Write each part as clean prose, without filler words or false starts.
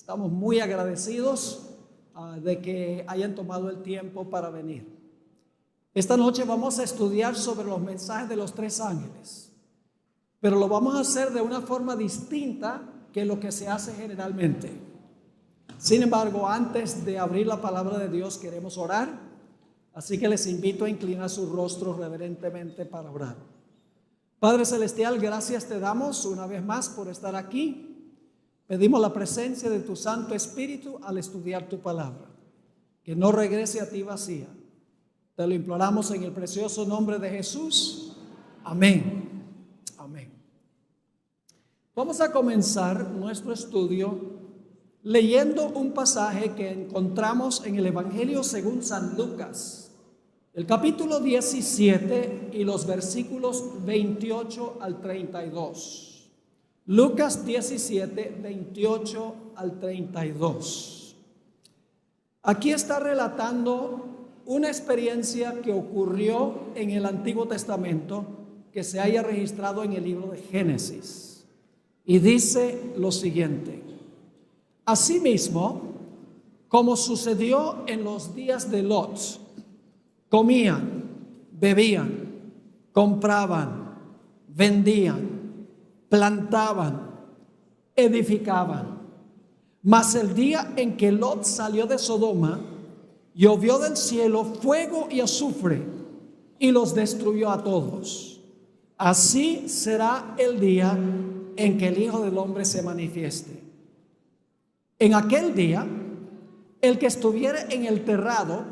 Estamos muy agradecidos de que hayan tomado el tiempo para venir. Esta noche vamos a estudiar sobre los mensajes de los 3 ángeles, pero lo vamos a hacer de una forma distinta que lo que se hace generalmente. Sin embargo, antes de abrir la palabra de Dios, queremos orar, así que les invito a inclinar sus rostros reverentemente para orar. Padre Celestial, gracias te damos una vez más por estar aquí. Pedimos la presencia de tu Santo Espíritu al estudiar tu palabra, que no regrese a ti vacía. Te lo imploramos en el precioso nombre de Jesús. Amén. Amén. Vamos a comenzar nuestro estudio leyendo un pasaje que encontramos en el Evangelio según San Lucas, el capítulo 17 y los versículos 28 al 32. Lucas 17, 28 al 32. Aquí está relatando una experiencia que ocurrió en el Antiguo Testamento que se haya registrado en el libro de Génesis. Y dice lo siguiente: asimismo, como sucedió en los días de Lot, comían, bebían, compraban, vendían, plantaban, edificaban. Mas el día en que Lot salió de Sodoma, llovió del cielo fuego y azufre y los destruyó a todos. Así será el día en que el Hijo del Hombre se manifieste. En aquel día, el que estuviere en el terrado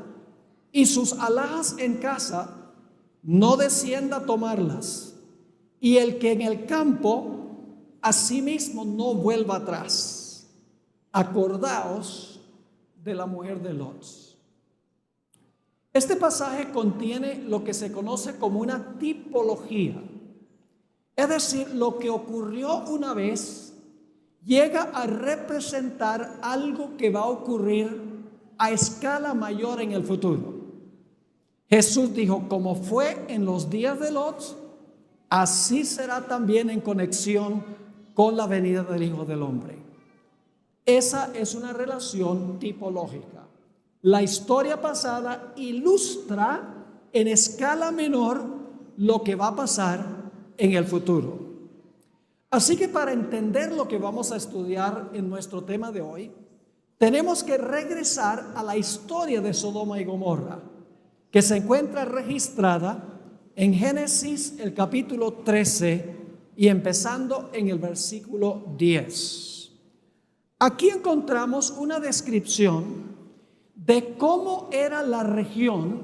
y sus alhajas en casa, no descienda a tomarlas. Y el que en el campo, asimismo no vuelva atrás. Acordaos de la mujer de Lot. Este pasaje contiene lo que se conoce como una tipología. Es decir, lo que ocurrió una vez llega a representar algo que va a ocurrir a escala mayor en el futuro. Jesús dijo, como fue en los días de Lot, así será también en conexión con la venida del Hijo del Hombre. Esa es una relación tipológica. La historia pasada ilustra en escala menor lo que va a pasar en el futuro. Así que para entender lo que vamos a estudiar en nuestro tema de hoy, tenemos que regresar a la historia de Sodoma y Gomorra, que se encuentra registrada en Génesis el capítulo 13 y empezando en el versículo 10. Aquí encontramos una descripción de cómo era la región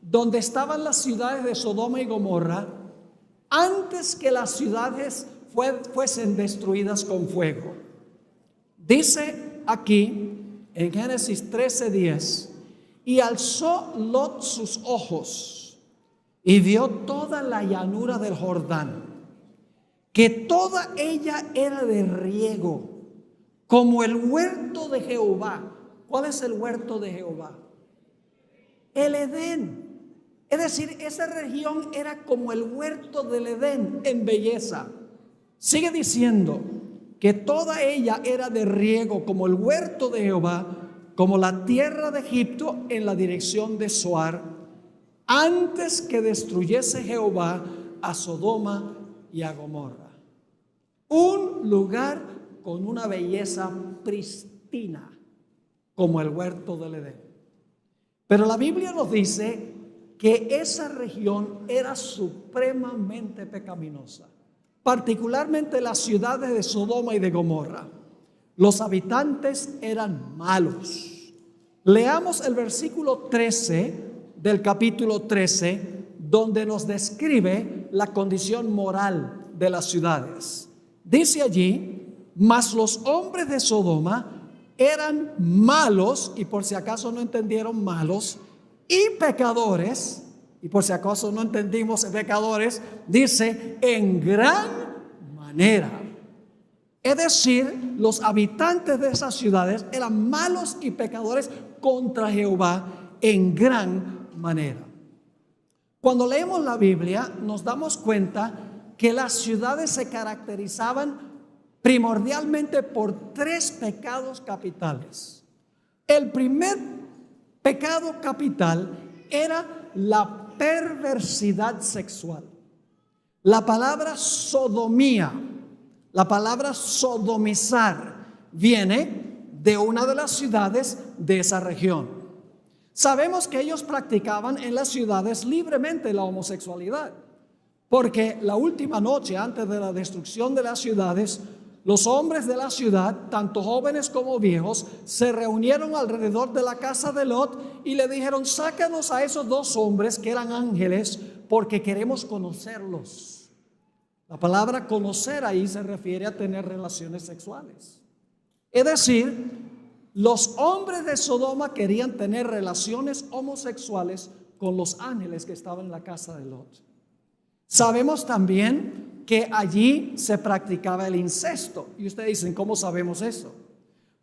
donde estaban las ciudades de Sodoma y Gomorra antes que las ciudades fuesen destruidas con fuego. Dice aquí en Génesis 13:10, y alzó Lot sus ojos y vio toda la llanura del Jordán, que toda ella era de riego, como el huerto de Jehová. ¿Cuál es el huerto de Jehová? El Edén. Es decir, esa región era como el huerto del Edén en belleza. Sigue diciendo que toda ella era de riego, como el huerto de Jehová, como la tierra de Egipto en la dirección de Zoar, antes que destruyese Jehová a Sodoma y a Gomorra. Un lugar con una belleza pristina, como el huerto del Edén. Pero la Biblia nos dice que esa región era supremamente pecaminosa, particularmente las ciudades de Sodoma y de Gomorra. Los habitantes eran malos. Leamos el versículo 13 del capítulo 13, donde nos describe la condición moral de las ciudades. Dice allí, mas los hombres de Sodoma eran malos, y por si acaso no entendieron malos, y pecadores, y por si acaso no entendimos pecadores, dice en gran manera. Es decir, los habitantes de esas ciudades eran malos y pecadores contra Jehová en gran manera. Cuando leemos la Biblia nos damos cuenta que las ciudades se caracterizaban primordialmente por tres pecados capitales. El primer pecado capital era la perversidad sexual. La palabra sodomía, la palabra sodomizar, viene de una de las ciudades de esa región. Sabemos que ellos practicaban en las ciudades libremente la homosexualidad, porque la última noche antes de la destrucción de las ciudades, los hombres de la ciudad, tanto jóvenes como viejos, se reunieron alrededor de la casa de Lot y le dijeron: sácanos a esos dos hombres que eran ángeles, porque queremos conocerlos. La palabra conocer ahí se refiere a tener relaciones sexuales. Es decir, los hombres de Sodoma querían tener relaciones homosexuales con los ángeles que estaban en la casa de Lot. Sabemos también que allí se practicaba el incesto. Y ustedes dicen: ¿cómo sabemos eso?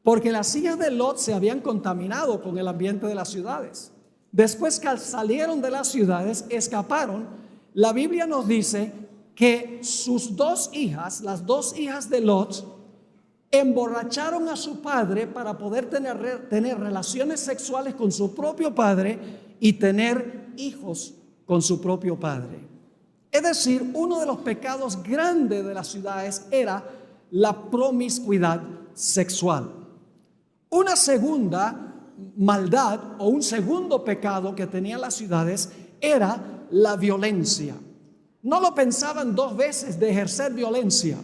Porque las hijas de Lot se habían contaminado con el ambiente de las ciudades. Después que salieron de las ciudades, escaparon. La Biblia nos dice que sus dos hijas, las dos hijas de Lot, emborracharon a su padre para poder tener relaciones sexuales con su propio padre y tener hijos con su propio padre. Es decir, uno de los pecados grandes de las ciudades era la promiscuidad sexual. Una segunda maldad o un segundo pecado que tenían las ciudades era la violencia. No lo pensaban dos veces de ejercer violencia.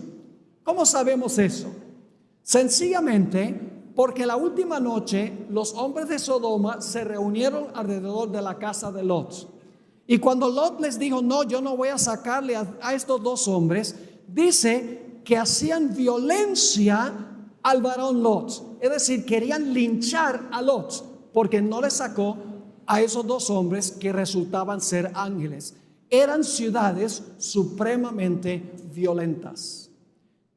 ¿Cómo sabemos eso? Sencillamente porque la última noche los hombres de Sodoma se reunieron alrededor de la casa de Lot. Y cuando Lot les dijo: no, yo no voy a sacarle a estos dos hombres, dice que hacían violencia al varón Lot. Es decir, querían linchar a Lot porque no le sacó a esos dos hombres que resultaban ser ángeles. Eran ciudades supremamente violentas.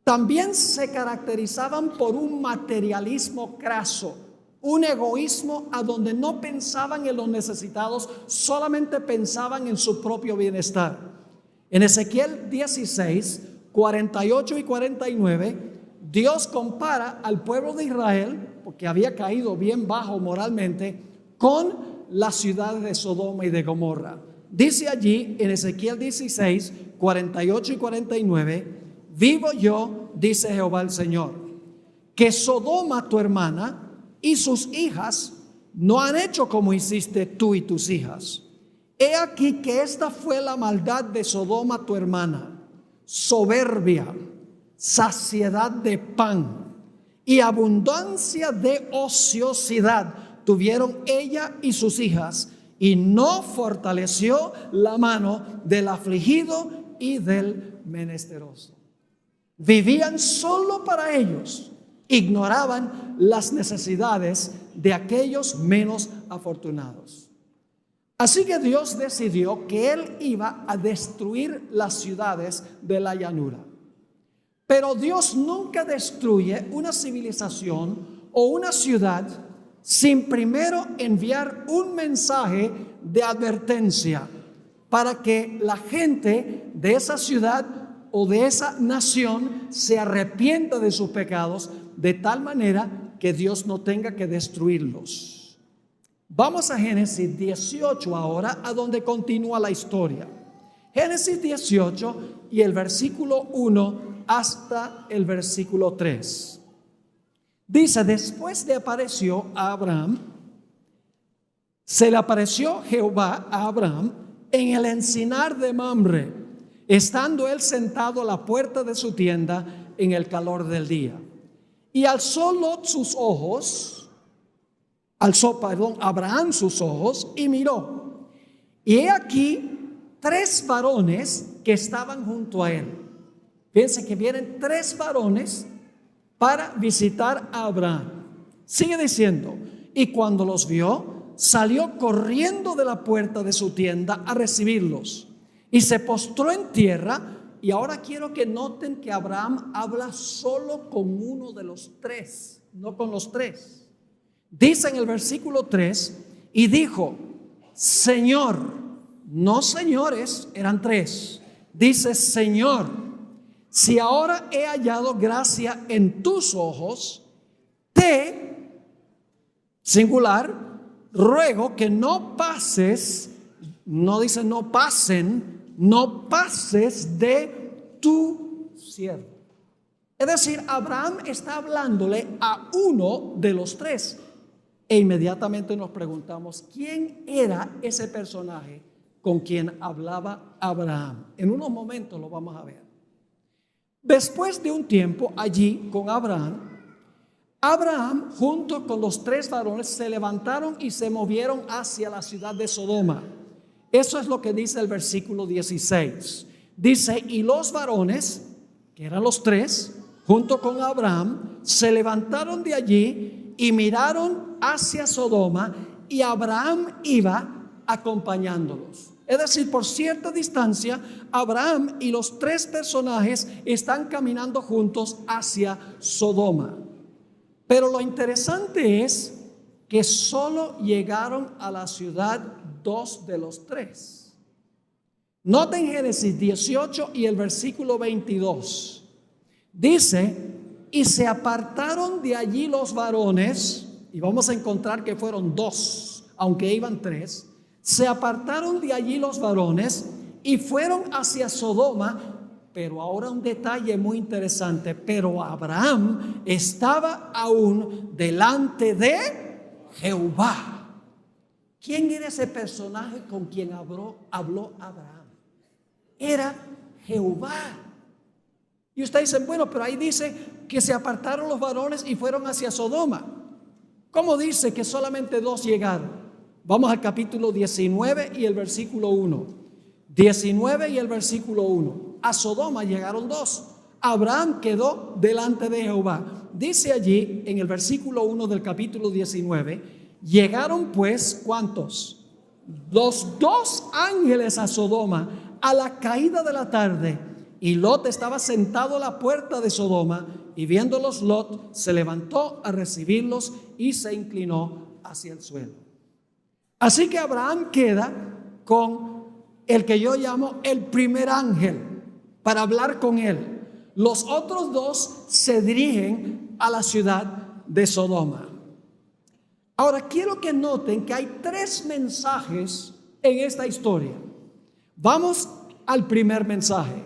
También se caracterizaban por un materialismo craso, un egoísmo a donde no pensaban en los necesitados, solamente pensaban en su propio bienestar. En Ezequiel 16, 48 y 49, Dios compara al pueblo de Israel, porque había caído bien bajo moralmente, con las ciudades de Sodoma y de Gomorra. Dice allí en Ezequiel 16, 48 y 49, vivo yo, dice Jehová el Señor, que Sodoma tu hermana y sus hijas no han hecho como hiciste tú y tus hijas. He aquí que esta fue la maldad de Sodoma tu hermana: soberbia, saciedad de pan y abundancia de ociosidad tuvieron ella y sus hijas, y no fortaleció la mano del afligido y del menesteroso. Vivían solo para ellos, ignoraban las necesidades de aquellos menos afortunados. Así que Dios decidió que Él iba a destruir las ciudades de la llanura. Pero Dios nunca destruye una civilización o una ciudad sin primero enviar un mensaje de advertencia para que la gente de esa ciudad o de esa nación se arrepienta de sus pecados, de tal manera que Dios no tenga que destruirlos. Vamos a Génesis 18 ahora, a donde continúa la historia. Génesis 18 y el versículo 1 hasta el versículo 3. Dice: después le apareció a Abraham, se le apareció Jehová a Abraham en el encinar de Mamre, estando él sentado a la puerta de su tienda en el calor del día. Y alzó Abraham sus ojos y miró. Y he aquí 3 varones que estaban junto a él. Fíjense que vienen 3 varones para visitar a Abraham. Sigue diciendo: y cuando los vio, salió corriendo de la puerta de su tienda a recibirlos. Y se postró en tierra. Y ahora quiero que noten que Abraham habla solo con uno de los 3, no con los 3. Dice en el versículo 3: y dijo: Señor, no señores, eran 3. Dice: Señor, si ahora he hallado gracia en tus ojos, te, singular, ruego que no pases, no dice no pasen, no pases de tu siervo. Es decir, Abraham está hablándole a uno de los tres. E inmediatamente nos preguntamos, ¿quién era ese personaje con quien hablaba Abraham? En unos momentos lo vamos a ver. Después de un tiempo allí con Abraham junto con los tres varones se levantaron y se movieron hacia la ciudad de Sodoma. Eso es lo que dice el versículo 16. Dice, y los varones, que eran los tres, junto con Abraham, se levantaron de allí y miraron hacia Sodoma, y Abraham iba acompañándolos. Es decir, por cierta distancia, Abraham y los tres personajes están caminando juntos hacia Sodoma. Pero lo interesante es que solo llegaron a la ciudad dos de los tres. Noten Génesis 18 y el versículo 22. Dice, y se apartaron de allí los varones, y vamos a encontrar que fueron dos, aunque iban tres. Se apartaron de allí los varones y fueron hacia Sodoma. Pero ahora un detalle muy interesante, pero Abraham estaba aún delante de Jehová. ¿Quién era ese personaje con quien habló Abraham? Era Jehová. Y ustedes dicen, bueno, pero ahí dice que se apartaron los varones y fueron hacia Sodoma. ¿Cómo dice que solamente dos llegaron? Vamos al capítulo 19 y el versículo 1. 19 y el versículo 1. A Sodoma llegaron dos. Abraham quedó delante de Jehová. Dice allí en el versículo 1 del capítulo 19, llegaron pues, ¿cuántos? Los dos ángeles a Sodoma a la caída de la tarde. Y Lot estaba sentado a la puerta de Sodoma, y viéndolos Lot se levantó a recibirlos y se inclinó hacia el suelo. Así que Abraham queda con el que yo llamo el primer ángel para hablar con él. Los otros dos se dirigen a la ciudad de Sodoma. Ahora quiero que noten que hay tres mensajes en esta historia. Vamos al primer mensaje.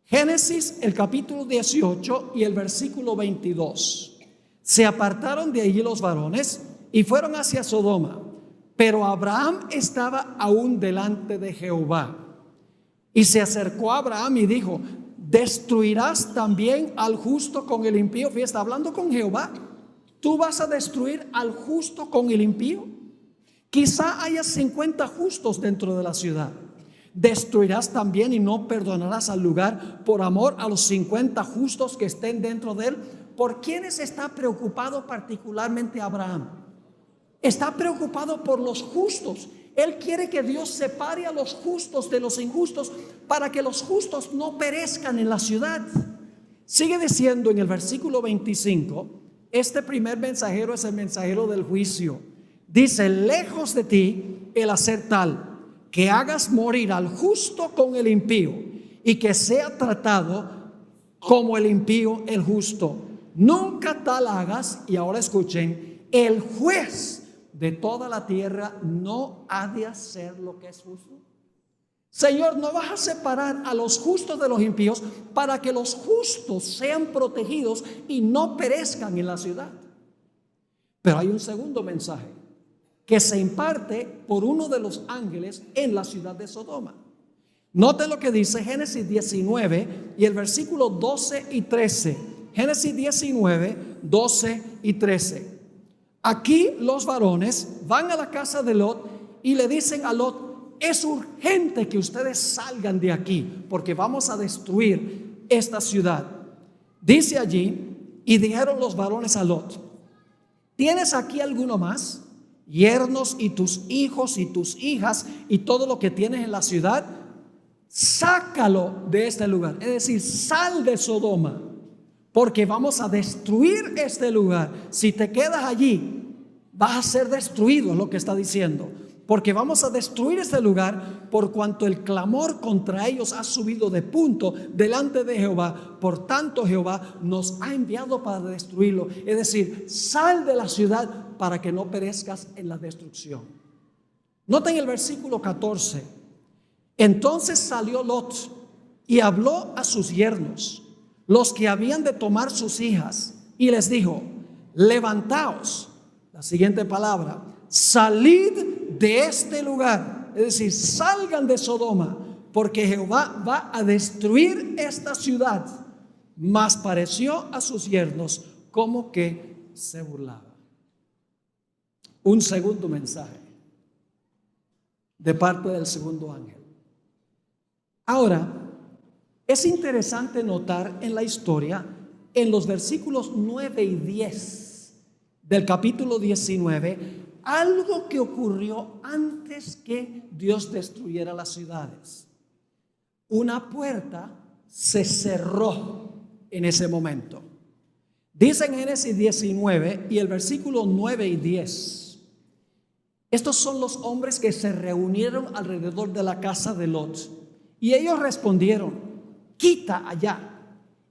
Génesis, el capítulo 18 y el versículo 22. Se apartaron de allí los varones y fueron hacia Sodoma, pero Abraham estaba aún delante de Jehová. Y se acercó a Abraham y dijo, ¿destruirás también al justo con el impío? Fíjate, está hablando con Jehová. ¿Tú vas a destruir al justo con el impío? Quizá haya 50 justos dentro de la ciudad. ¿Destruirás también y no perdonarás al lugar por amor a los 50 justos que estén dentro de él? ¿Por quiénes está preocupado particularmente Abraham? Está preocupado por los justos. Él quiere que Dios separe a los justos de los injustos para que los justos no perezcan en la ciudad. Sigue diciendo en el versículo 25, este primer mensajero es el mensajero del juicio. Dice, lejos de ti el hacer tal, que hagas morir al justo con el impío y que sea tratado como el impío el justo. Nunca tal hagas, y ahora escuchen, el juez de toda la tierra no ha de hacer lo que es justo. Señor, no vas a separar a los justos de los impíos para que los justos sean protegidos y no perezcan en la ciudad. Pero hay un segundo mensaje que se imparte por uno de los ángeles en la ciudad de Sodoma. Noten lo que dice Génesis 19 y el versículo 12 y 13. Génesis 19, 12 y 13. Aquí los varones van a la casa de Lot y le dicen a Lot, es urgente que ustedes salgan de aquí porque vamos a destruir esta ciudad. Dice allí, y dijeron los varones a Lot, ¿tienes aquí alguno más? Yernos y tus hijos y tus hijas y todo lo que tienes en la ciudad, sácalo de este lugar. Es decir, sal de Sodoma, porque vamos a destruir este lugar. Si te quedas allí, vas a ser destruido, es lo que está diciendo. porque vamos a destruir este lugar por cuanto el clamor contra ellos ha subido de punto delante de Jehová. Por tanto, Jehová nos ha enviado para destruirlo. Es decir, sal de la ciudad para que no perezcas en la destrucción. Noten el versículo 14. Entonces salió Lot y habló a sus yernos, los que habían de tomar sus hijas, y les dijo: levantaos, la siguiente palabra, salid de este lugar. Es decir, salgan de Sodoma, porque Jehová va a destruir esta ciudad. Mas pareció a sus yernos como que se burlaba. Un segundo mensaje de parte del segundo ángel. Ahora, es interesante notar en la historia, en los versículos 9 y 10 del capítulo 19, algo que ocurrió antes que Dios destruyera las ciudades. Una puerta se cerró en ese momento. Dice en Génesis 19 y el versículo 9 y 10. Estos son los hombres que se reunieron alrededor de la casa de Lot. Y ellos respondieron: quita allá.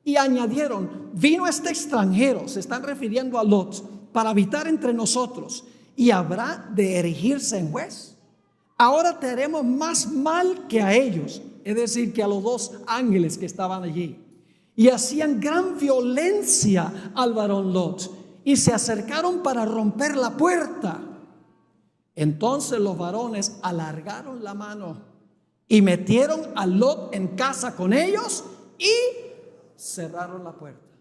Y añadieron: vino este extranjero, se están refiriendo a Lot, para habitar entre nosotros, y habrá de erigirse en juez. Ahora te haremos más mal que a ellos, es decir, que a los dos ángeles que estaban allí. Y hacían gran violencia al varón Lot, y se acercaron para romper la puerta. Entonces los varones alargaron la mano y metieron a Lot en casa con ellos y cerraron la puerta.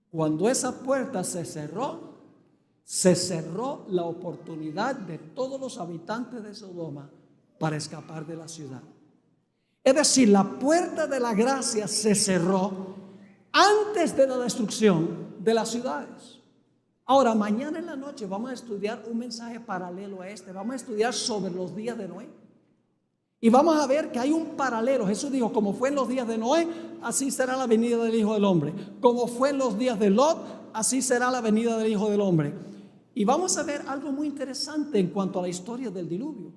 Cuando esa puerta se cerró la oportunidad de todos los habitantes de Sodoma para escapar de la ciudad. Es decir, la puerta de la gracia se cerró antes de la destrucción de las ciudades. Ahora, mañana en la noche vamos a estudiar un mensaje paralelo a este. Vamos a estudiar sobre los días de Noé. Y vamos a ver que hay un paralelo. Jesús dijo: como fue en los días de Noé, así será la venida del Hijo del Hombre. Como fue en los días de Lot, así será la venida del Hijo del Hombre. Y vamos a ver algo muy interesante en cuanto a la historia del diluvio.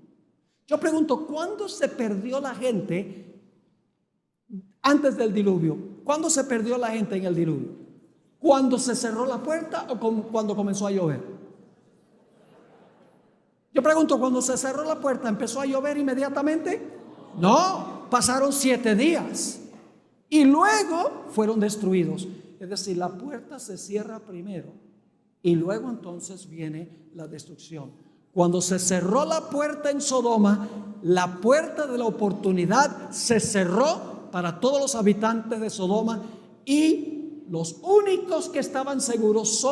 Yo pregunto, ¿cuándo se perdió la gente antes del diluvio? ¿Cuándo se perdió la gente en el diluvio? ¿Cuando se cerró la puerta o cuando comenzó a llover? Yo pregunto, ¿cuando se cerró la puerta empezó a llover inmediatamente? No, pasaron 7 días y luego fueron destruidos. Es decir, la puerta se cierra primero y luego entonces viene la destrucción. Cuando se cerró la puerta en Sodoma, la puerta de la oportunidad se cerró para todos los habitantes de Sodoma, y los únicos que estaban seguros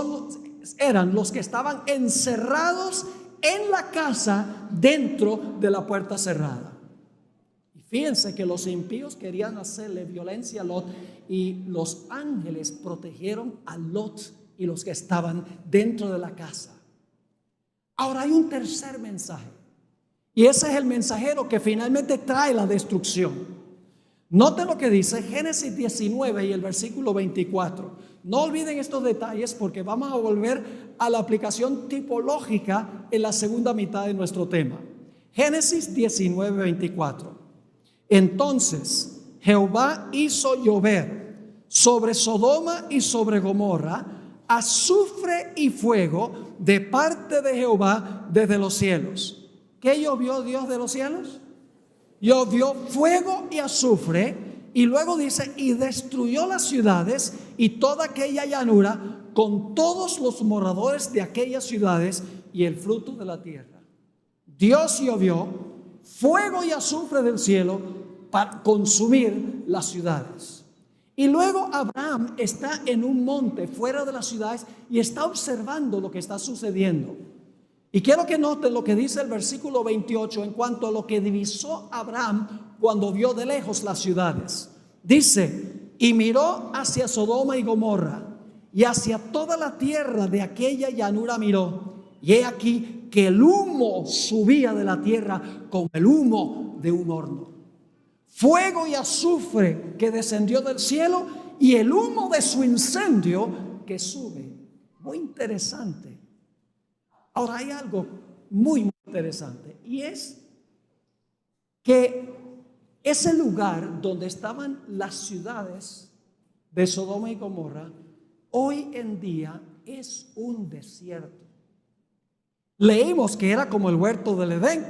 eran los que estaban encerrados en la casa dentro de la puerta cerrada. Y fíjense que los impíos querían hacerle violencia a Lot, y los ángeles protegieron a Lot y los que estaban dentro de la casa. Ahora hay un tercer mensaje, y ese es el mensajero que finalmente trae la destrucción. Noten lo que dice Génesis 19 y el versículo 24. No olviden estos detalles, porque vamos a volver a la aplicación tipológica en la segunda mitad de nuestro tema. Génesis 19, 24. Entonces Jehová hizo llover sobre Sodoma y sobre Gomorra azufre y fuego de parte de Jehová desde los cielos. ¿Qué llovió Dios de los cielos? Llovió fuego y azufre, y luego dice: y destruyó las ciudades y toda aquella llanura con todos los moradores de aquellas ciudades y el fruto de la tierra. Dios llovió fuego y azufre del cielo para consumir las ciudades. Y luego Abraham está en un monte fuera de las ciudades y está observando lo que está sucediendo. Y quiero que noten lo que dice el versículo 28 en cuanto a lo que divisó Abraham cuando vio de lejos las ciudades. Dice: y miró hacia Sodoma y Gomorra y hacia toda la tierra de aquella llanura miró, y he aquí que el humo subía de la tierra como el humo de un horno. Fuego y azufre que descendió del cielo, y el humo de su incendio que sube. Muy interesante. Ahora hay algo muy interesante, y y es que ese lugar donde estaban las ciudades de Sodoma y Gomorra, hoy en día es un desierto. Leímos que era como el huerto del Edén,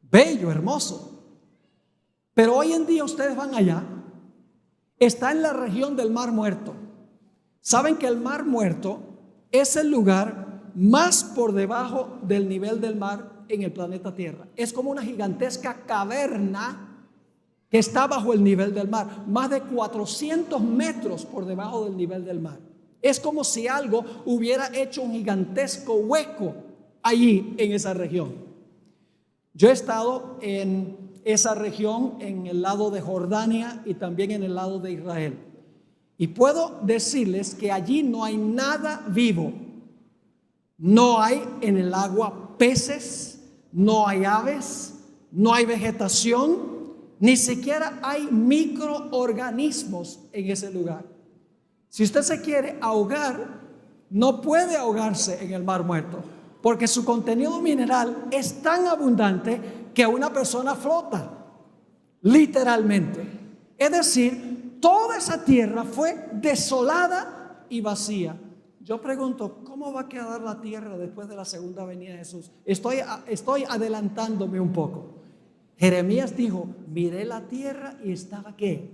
bello, hermoso. Pero hoy en día ustedes van allá, está en la región del Mar Muerto. Saben que el Mar Muerto es el lugar más por debajo del nivel del mar en el planeta Tierra. Es como una gigantesca caverna que está bajo el nivel del mar, más de 400 metros por debajo del nivel del mar. Es como si algo hubiera hecho un gigantesco hueco allí en esa región. Yo he estado en esa región, en el lado de Jordania y también en el lado de Israel. Y puedo decirles que allí no hay nada vivo. No hay en el agua peces, no hay aves, no hay vegetación, ni siquiera hay microorganismos en ese lugar. Si usted se quiere ahogar, no puede ahogarse en el Mar Muerto, porque su contenido mineral es tan abundante que una persona flota, literalmente. Es decir, toda esa tierra fue desolada y vacía. Yo pregunto, ¿cómo va a quedar la tierra después de la segunda venida de Jesús? Estoy adelantándome un poco. Jeremías dijo, miré la tierra y estaba ¿qué?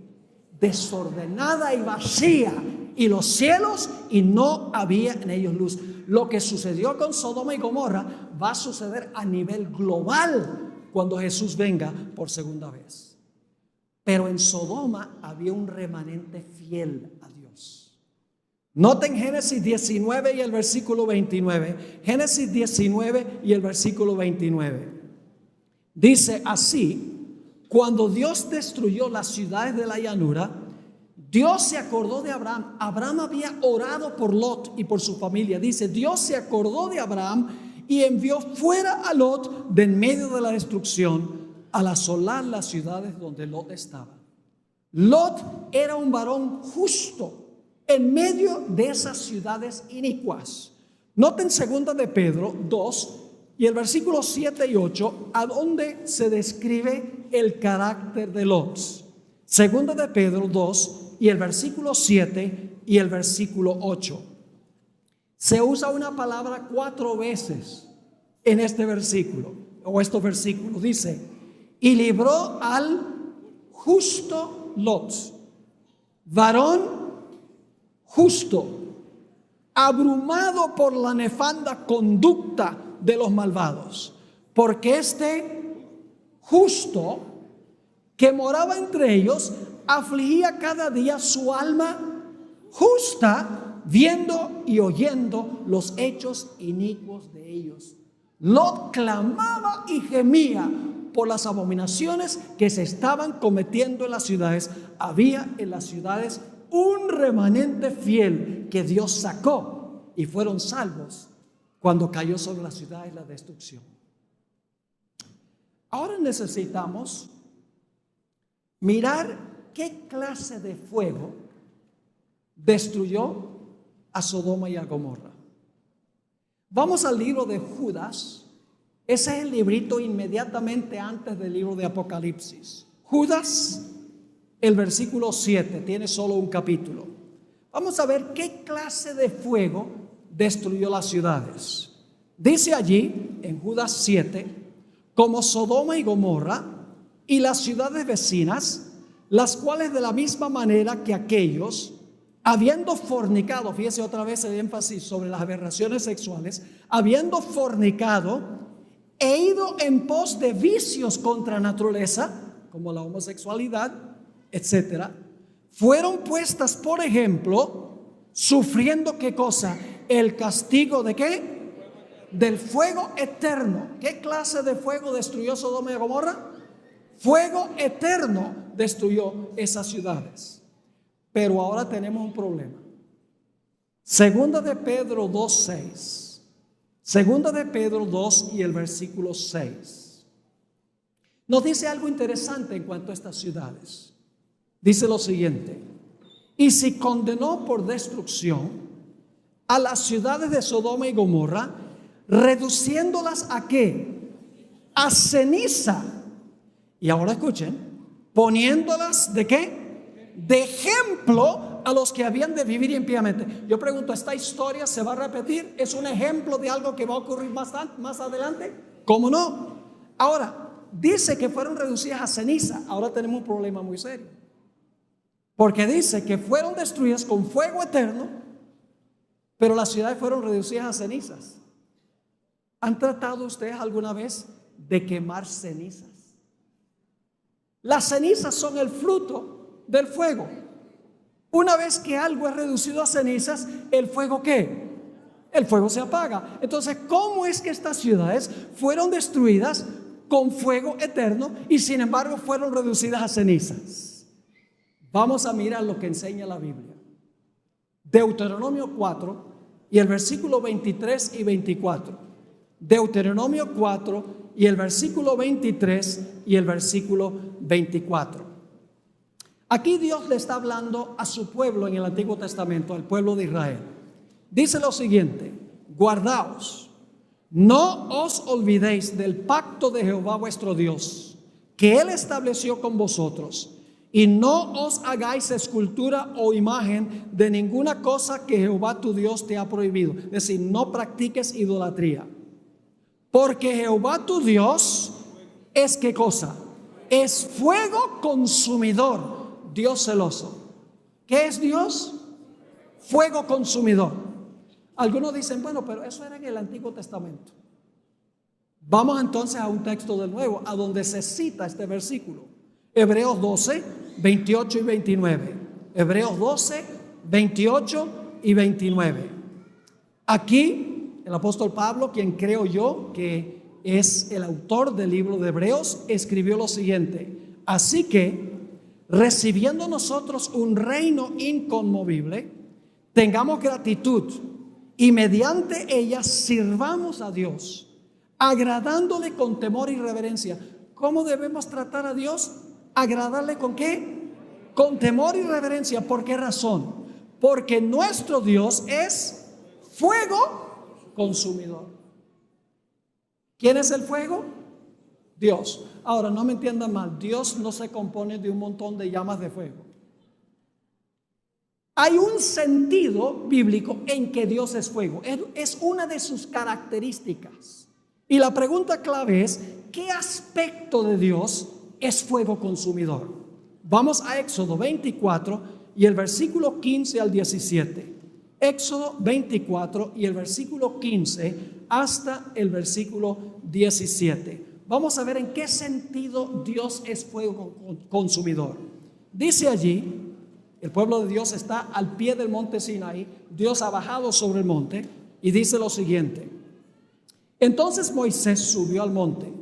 Desordenada y vacía, y los cielos y no había en ellos luz. Lo que sucedió con Sodoma y Gomorra va a suceder a nivel global cuando Jesús venga por segunda vez. Pero en Sodoma había un remanente fiel a Dios. Noten Génesis 19 y el versículo 29. Génesis 19 y el versículo 29. Dice así: cuando Dios destruyó las ciudades de la llanura, Dios se acordó de Abraham. Abraham había orado por Lot y por su familia. Dice, Dios se acordó de Abraham y envió fuera a Lot de en medio de la destrucción, al asolar las ciudades donde Lot estaba. Lot era un varón justo en medio de esas ciudades inicuas. Noten 2 de Pedro 2 y el versículo 7 y 8, a donde se describe el carácter de Lot. 2 de Pedro 2 y el versículo 7 y el versículo 8. Se usa una palabra 4 veces en este versículo, o estos versículos. Dice, y libró al justo Lot, varón justo, abrumado por la nefanda conducta de los malvados, porque este justo que moraba entre ellos afligía cada día su alma justa, viendo y oyendo los hechos inicuos de ellos. Lot clamaba y gemía por las abominaciones que se estaban cometiendo en las ciudades. Había en las ciudades un remanente fiel que Dios sacó y fueron salvos cuando cayó sobre las ciudades la destrucción. Ahora necesitamos mirar qué clase de fuego destruyó a Sodoma y a Gomorra. Vamos al libro de Judas. Ese es el librito inmediatamente antes del libro de Apocalipsis. Judas, el versículo 7, tiene solo un capítulo. Vamos a ver qué clase de fuego destruyó las ciudades. Dice allí en Judas 7, como Sodoma y Gomorra y las ciudades vecinas, las cuales de la misma manera que aquellos, habiendo fornicado, fíjese otra vez el énfasis sobre las aberraciones sexuales, habiendo fornicado e ido en pos de vicios contra naturaleza, como la homosexualidad, etcétera, fueron puestas por ejemplo, sufriendo ¿qué cosa? El castigo de ¿qué? Del fuego eterno. ¿Qué clase de fuego destruyó Sodoma y Gomorra? Fuego eterno destruyó esas ciudades. Pero ahora tenemos un problema. 2 de Pedro 2:6. 2 de Pedro 2 y el versículo 6 nos dice algo interesante en cuanto a estas ciudades. Dice lo siguiente: y si condenó por destrucción a las ciudades de Sodoma y Gomorra, reduciéndolas ¿a qué? a ceniza. Y ahora escuchen, poniéndolas ¿de qué? De ejemplo a los que habían de vivir impíamente. Yo pregunto, ¿esta historia se va a repetir? ¿Es un ejemplo de algo que va a ocurrir más adelante? ¿Cómo no? Ahora, dice que fueron reducidas a ceniza. Ahora tenemos un problema muy serio, porque dice que fueron destruidas con fuego eterno, pero las ciudades fueron reducidas a cenizas. ¿Han tratado ustedes alguna vez de quemar cenizas? Las cenizas son el fruto del fuego. Una vez que algo es reducido a cenizas, ¿el fuego qué? El fuego se apaga. Entonces, ¿cómo es que estas ciudades fueron destruidas con fuego eterno y sin embargo fueron reducidas a cenizas? Vamos a mirar lo que enseña la Biblia. Deuteronomio 4 y el versículo 23 y 24. Deuteronomio 4 y el versículo 23 y el versículo 24. Aquí Dios le está hablando a su pueblo en el Antiguo Testamento, al pueblo de Israel. Dice lo siguiente: guardaos, no os olvidéis del pacto de Jehová vuestro Dios, que Él estableció con vosotros, y no os hagáis escultura o imagen de ninguna cosa que Jehová tu Dios te ha prohibido. Es decir, no practiques idolatría. Porque Jehová tu Dios es ¿qué cosa? Es fuego consumidor, Dios celoso. ¿Qué es Dios? Fuego consumidor. Algunos dicen, bueno, pero eso era en el Antiguo Testamento. Vamos entonces a un texto del Nuevo, a donde se cita este versículo. Hebreos 12, 28 y 29. Hebreos 12, 28 y 29. Aquí el apóstol Pablo, quien creo yo que es el autor del libro de Hebreos, escribió lo siguiente: así que, recibiendo nosotros un reino inconmovible, tengamos gratitud y mediante ella sirvamos a Dios, agradándole con temor y reverencia. ¿Cómo debemos tratar a Dios? ¿Agradarle con qué? Con temor y reverencia. ¿Por qué razón? Porque nuestro Dios es fuego consumidor. ¿Quién es el fuego? Dios. Ahora, no me entiendan mal, Dios no se compone de un montón de llamas de fuego. Hay un sentido bíblico en que Dios es fuego. Es una de sus características. Y la pregunta clave es, ¿qué aspecto de Dios es fuego consumidor? Vamos a Éxodo 24 y el versículo 15 al 17. Éxodo 24 y el versículo 15 hasta el versículo 17. Vamos a ver en qué sentido Dios es fuego consumidor. Dice allí, el pueblo de Dios está al pie del monte Sinaí, Dios ha bajado sobre el monte y dice lo siguiente: entonces Moisés subió al monte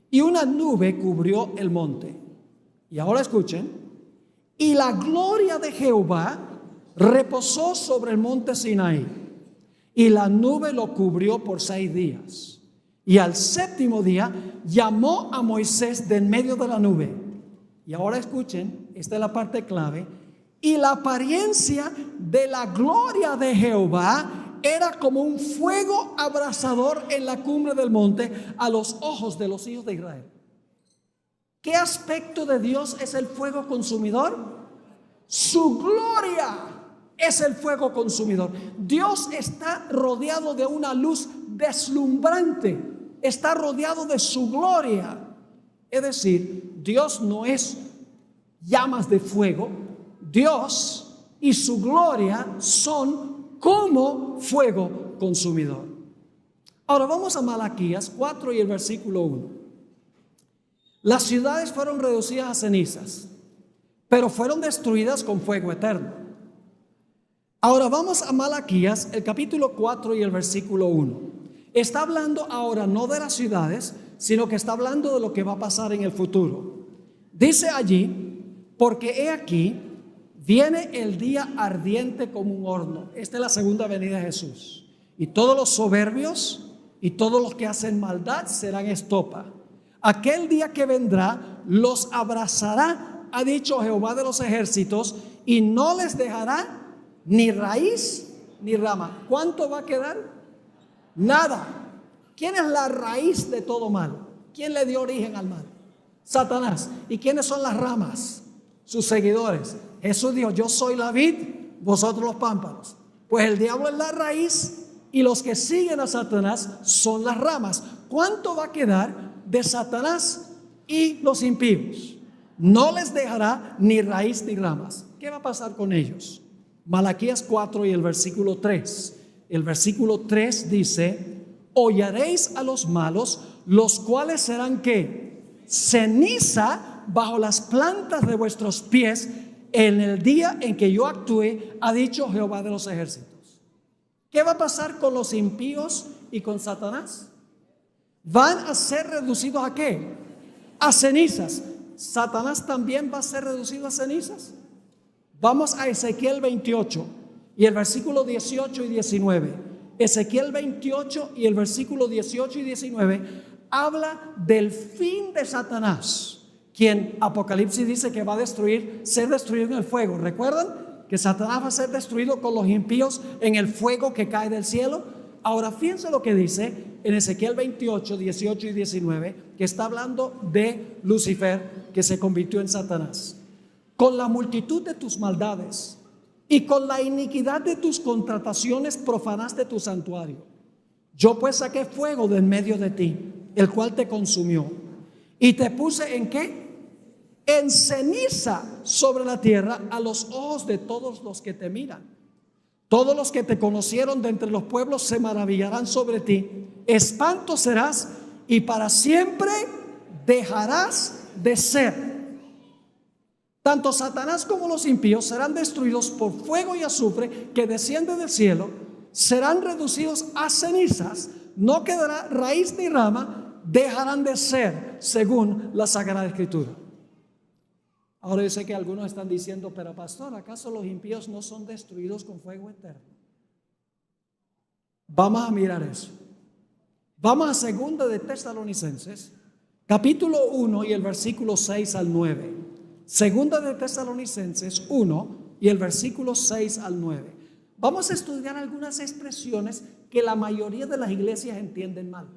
y una nube cubrió el monte. Y ahora escuchen: y la gloria de Jehová reposó sobre el monte Sinaí, y la nube lo cubrió por 6 días. Y al 7º día llamó a Moisés de en medio de la nube. Y ahora escuchen, esta es la parte clave: y la apariencia de la gloria de Jehová era como un fuego abrasador en la cumbre del monte a los ojos de los hijos de Israel. ¿Qué aspecto de Dios es el fuego consumidor? Su gloria es el fuego consumidor. Dios está rodeado de una luz deslumbrante, está rodeado de su gloria. Es decir, Dios no es llamas de fuego. Dios y su gloria son como fuego consumidor. Ahora vamos a Malaquías 4 y el versículo 1. Las ciudades fueron reducidas a cenizas, pero fueron destruidas con fuego eterno. Ahora vamos a Malaquías, el capítulo 4 y el versículo 1. Está hablando ahora no de las ciudades, sino que está hablando de lo que va a pasar en el futuro. Dice allí: porque he aquí, viene el día ardiente como un horno. Esta es la segunda venida de Jesús. Y todos los soberbios y todos los que hacen maldad serán estopa. Aquel día que vendrá los abrazará, ha dicho Jehová de los ejércitos, y no les dejará ni raíz ni rama. ¿Cuánto va a quedar? Nada. ¿Quién es la raíz de todo mal? ¿Quién le dio origen al mal? Satanás. ¿Y quiénes son las ramas? Sus seguidores. Jesús dijo, yo soy la vid, vosotros los pámpanos. Pues el diablo es la raíz y los que siguen a Satanás son las ramas. ¿Cuánto va a quedar de Satanás y los impíos? No les dejará ni raíz ni ramas. ¿Qué va a pasar con ellos? Malaquías 4 y el versículo 3. El versículo 3 dice, hollaréis a los malos, los cuales serán ¿qué? Ceniza bajo las plantas de vuestros pies en el día en que yo actúe, ha dicho Jehová de los ejércitos. ¿Qué va a pasar con los impíos y con Satanás? Van a ser reducidos ¿a qué? A cenizas. ¿Satanás también va a ser reducido a cenizas? Vamos a Ezequiel 28 y el versículo 18 y 19. Ezequiel 28 y el versículo 18 y 19 habla del fin de Satanás, quien Apocalipsis dice que va a ser destruido en el fuego. ¿Recuerdan? Que Satanás va a ser destruido con los impíos en el fuego que cae del cielo. Ahora fíjense lo que dice en Ezequiel 28, 18 y 19, que está hablando de Lucifer, que se convirtió en Satanás. Con la multitud de tus maldades y con la iniquidad de tus contrataciones profanaste tu santuario. Yo pues saqué fuego de en medio de ti, el cual te consumió. Y te puse ¿en qué? En ceniza sobre la tierra a los ojos de todos los que te miran. Todos los que te conocieron de entre los pueblos se maravillarán sobre ti. Espanto serás y para siempre dejarás de ser. Tanto Satanás como los impíos serán destruidos por fuego y azufre que desciende del cielo. Serán reducidos a cenizas. No quedará raíz ni rama. Dejarán de ser según la Sagrada Escritura. Ahora yo sé que algunos están diciendo, pero pastor, ¿acaso los impíos no son destruidos con fuego eterno? Vamos a mirar eso. Vamos a segunda de Tesalonicenses, capítulo 1 y el versículo 6 al 9. Segunda de Tesalonicenses 1 y el versículo 6 al 9. Vamos a estudiar algunas expresiones que la mayoría de las iglesias entienden mal.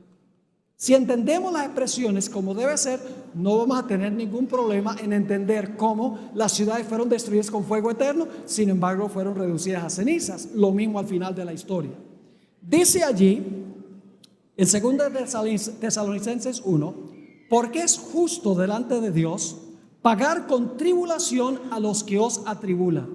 Si entendemos las expresiones como debe ser, no vamos a tener ningún problema en entender cómo las ciudades fueron destruidas con fuego eterno, sin embargo fueron reducidas a cenizas. Lo mismo al final de la historia. Dice allí, en 2 Tesalonicenses 1, porque es justo delante de Dios pagar con tribulación a los que os atribulan,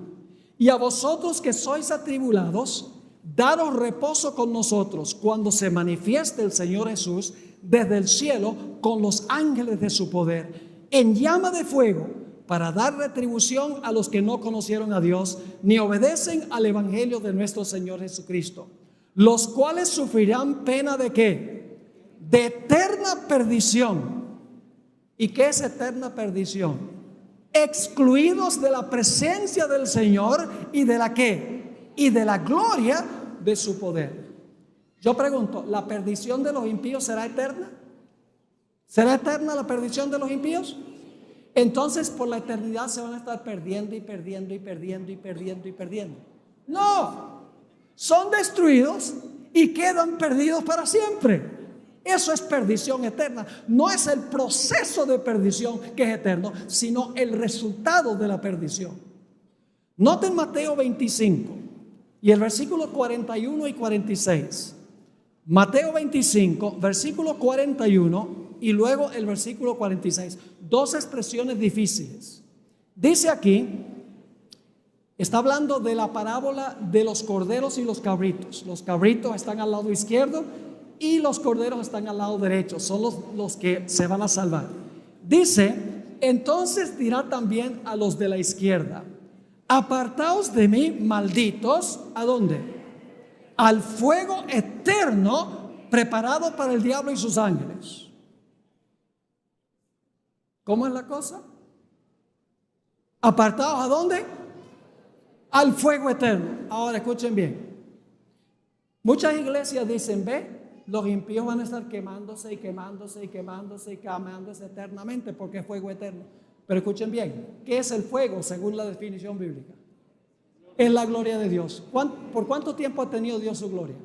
y a vosotros que sois atribulados, daros reposo con nosotros cuando se manifieste el Señor Jesús desde el cielo con los ángeles de su poder, en llama de fuego, para dar retribución a los que no conocieron a Dios, ni obedecen al evangelio de nuestro Señor Jesucristo, los cuales sufrirán pena ¿de qué? De eterna perdición. ¿Y qué es eterna perdición? Excluidos de la presencia del Señor y de la ¿qué? Y de la gloria de su poder. Yo pregunto, ¿la perdición de los impíos será eterna? ¿Será eterna la perdición de los impíos? Entonces por la eternidad se van a estar perdiendo y perdiendo y perdiendo y perdiendo y perdiendo. No, son destruidos y quedan perdidos para siempre. Eso es perdición eterna. No es el proceso de perdición que es eterno, sino el resultado de la perdición. Noten Mateo 25 y el versículo 41 y 46. Mateo 25, versículo 41 y luego el versículo 46. Dos expresiones difíciles. Dice aquí, está hablando de la parábola de los corderos y los cabritos. Los cabritos están al lado izquierdo y los corderos están al lado derecho. Son los que se van a salvar. Dice, entonces dirá también a los de la izquierda, apartaos de mí, malditos, ¿a dónde? Al fuego eterno preparado para el diablo y sus ángeles. ¿Cómo es la cosa? ¿Apartados a dónde? Al fuego eterno. Ahora escuchen bien. Muchas iglesias dicen, ve, los impíos van a estar quemándose y quemándose y quemándose y quemándose eternamente porque es fuego eterno. Pero escuchen bien, ¿qué es el fuego según la definición bíblica? Es la gloria de Dios. ¿Por cuánto tiempo ha tenido Dios su gloria?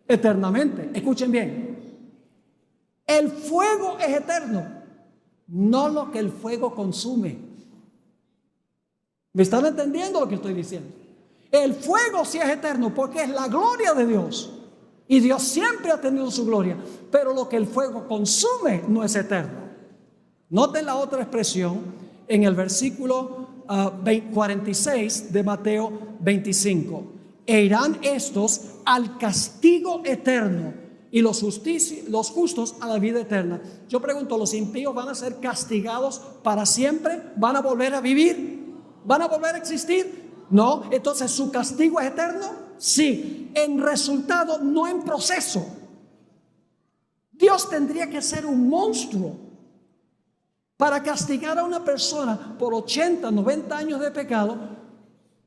Eternamente. Escuchen bien. El fuego es eterno, no lo que el fuego consume. ¿Me están entendiendo lo que estoy diciendo? El fuego sí es eterno porque es la gloria de Dios. Y Dios siempre ha tenido su gloria. Pero lo que el fuego consume no es eterno. Noten la otra expresión en el versículo 46 de Mateo 25. E irán estos al castigo eterno y los justos a la vida eterna. Yo pregunto, ¿los impíos van a ser castigados para siempre? ¿Van a volver a vivir? ¿Van a volver a existir? No. Entonces, ¿su castigo es eterno? Sí. En resultado, no en proceso. Dios tendría que ser un monstruo para castigar a una persona por 80, 90 años de pecado,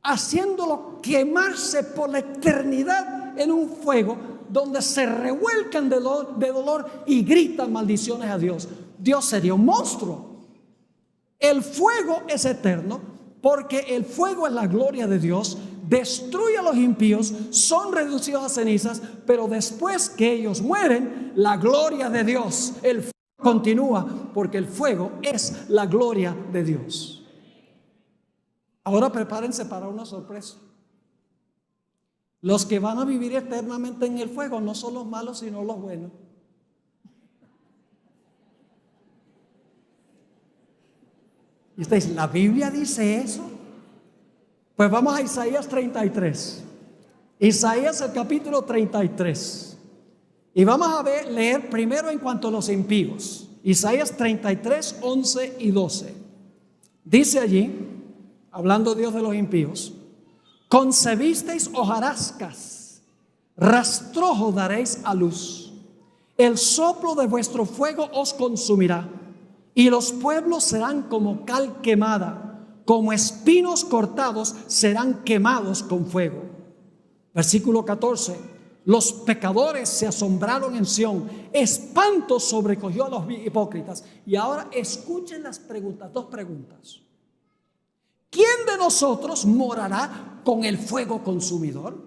haciéndolo quemarse por la eternidad en un fuego donde se revuelcan de dolor y gritan maldiciones a Dios. Dios sería un monstruo. El fuego es eterno porque el fuego es la gloria de Dios, destruye a los impíos, son reducidos a cenizas, pero después que ellos mueren, la gloria de Dios, el fuego continúa porque el fuego es la gloria de Dios. Ahora prepárense para una sorpresa. Los que van a vivir eternamente en el fuego no son los malos, sino los buenos. Y usted dice, ¿la Biblia dice eso? Pues vamos a Isaías 33. Isaías el capítulo 33. Y vamos a leer primero en cuanto a los impíos. Isaías 33, 11 y 12. Dice allí, hablando Dios de los impíos: concebisteis hojarascas, rastrojo daréis a luz. El soplo de vuestro fuego os consumirá, y los pueblos serán como cal quemada, como espinos cortados serán quemados con fuego. Versículo 14. Los pecadores se asombraron en Sión, espanto sobrecogió a los hipócritas. Y ahora escuchen las preguntas, dos preguntas. ¿Quién de nosotros morará con el fuego consumidor?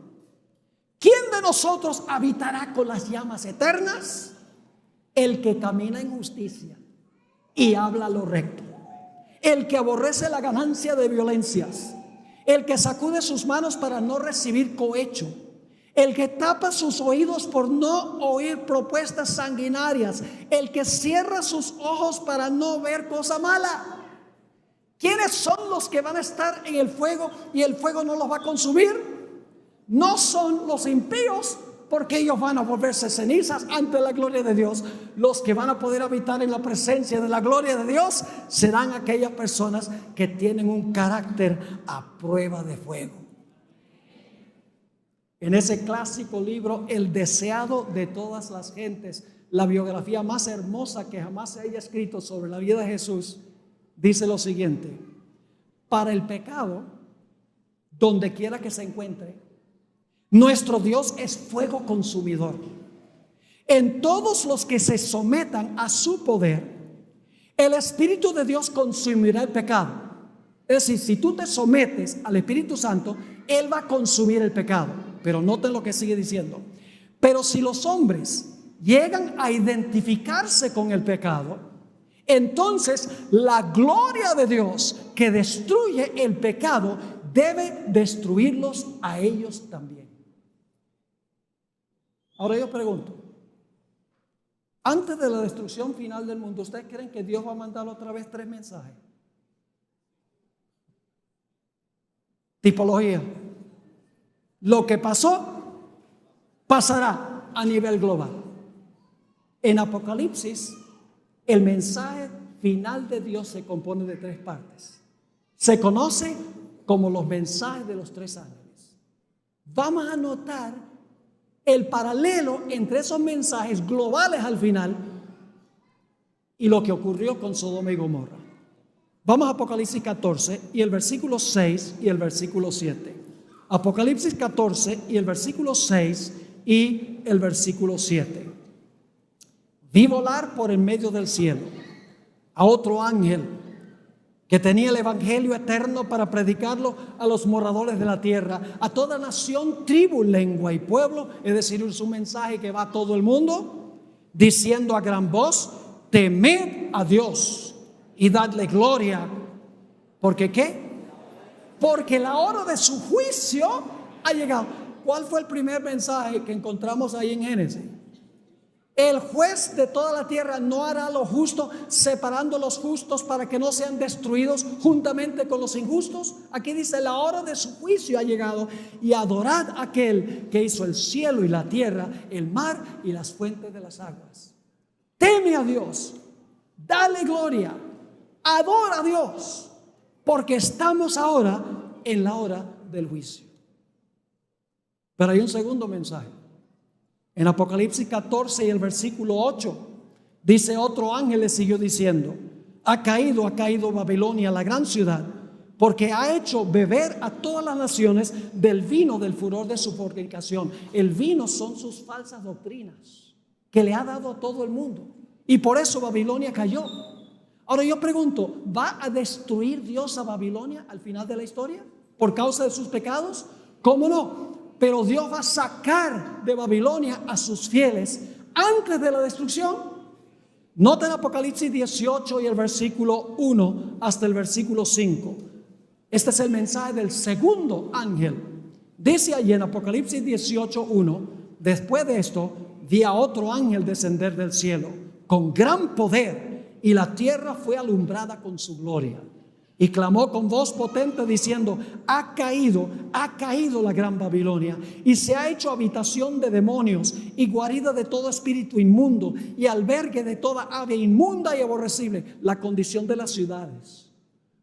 ¿Quién de nosotros habitará con las llamas eternas? El que camina en justicia y habla lo recto, el que aborrece la ganancia de violencias, el que sacude sus manos para no recibir cohecho, el que tapa sus oídos por no oír propuestas sanguinarias, el que cierra sus ojos para no ver cosa mala. ¿Quiénes son los que van a estar en el fuego y el fuego no los va a consumir? No son los impíos, porque ellos van a volverse cenizas ante la gloria de Dios. Los que van a poder habitar en la presencia de la gloria de Dios serán aquellas personas que tienen un carácter a prueba de fuego. En ese clásico libro, El deseado de todas las gentes, la biografía más hermosa que jamás se haya escrito sobre la vida de Jesús, dice lo siguiente: para el pecado, donde quiera que se encuentre, nuestro Dios es fuego consumidor. En todos los que se sometan a su poder, el Espíritu de Dios consumirá el pecado. Es decir, si tú te sometes al Espíritu Santo, Él va a consumir el pecado. Pero noten lo que sigue diciendo: pero si los hombres llegan a identificarse con el pecado, entonces la gloria de Dios que destruye el pecado debe destruirlos a ellos también. Ahora yo pregunto, antes de la destrucción final del mundo, ¿ustedes creen que Dios va a mandar otra vez 3 mensajes? Tipología: lo que pasó, pasará a nivel global. En Apocalipsis, el mensaje final de Dios se compone de 3 partes. Se conoce como los mensajes de los 3 ángeles. Vamos a notar el paralelo entre esos mensajes globales al final y lo que ocurrió con Sodoma y Gomorra. Vamos a Apocalipsis 14 y el versículo 6 y el versículo 7. Apocalipsis 14 y el versículo 6 y el versículo 7. Vi volar por en medio del cielo a otro ángel que tenía el evangelio eterno para predicarlo a los moradores de la tierra, a toda nación, tribu, lengua y pueblo. Es decir, es un mensaje que va a todo el mundo. diciendo a gran voz: temed a Dios y dadle gloria. ¿Porque qué? Porque la hora de su juicio ha llegado. ¿Cuál fue el primer mensaje que encontramos ahí en Génesis? El juez de toda la tierra no hará lo justo, separando los justos para que no sean destruidos juntamente con los injustos. Aquí dice: la hora de su juicio ha llegado, y adorad a aquel que hizo el cielo y la tierra, el mar y las fuentes de las aguas. Teme a Dios, dale gloria, adora a Dios, porque estamos ahora en la hora del juicio. Pero hay un segundo mensaje. En Apocalipsis 14 y el versículo 8 dice: otro ángel le siguió diciendo: ha caído Babilonia, la gran ciudad, porque ha hecho beber a todas las naciones del vino del furor de su fornicación. El vino son sus falsas doctrinas que le ha dado a todo el mundo, y por eso Babilonia cayó. Ahora yo pregunto, ¿va a destruir Dios a Babilonia al final de la historia por causa de sus pecados? ¿Cómo no? Pero Dios va a sacar de Babilonia a sus fieles antes de la destrucción. Noten Apocalipsis 18 y el versículo 1 hasta el versículo 5. Este es el mensaje del segundo ángel. Dice allí en Apocalipsis 18:1: después de esto vi a otro ángel descender del cielo con gran poder, y la tierra fue alumbrada con su gloria. Y clamó con voz potente diciendo: ha caído la gran Babilonia, y se ha hecho habitación de demonios y guarida de todo espíritu inmundo y albergue de toda ave inmunda y aborrecible. La condición de las ciudades.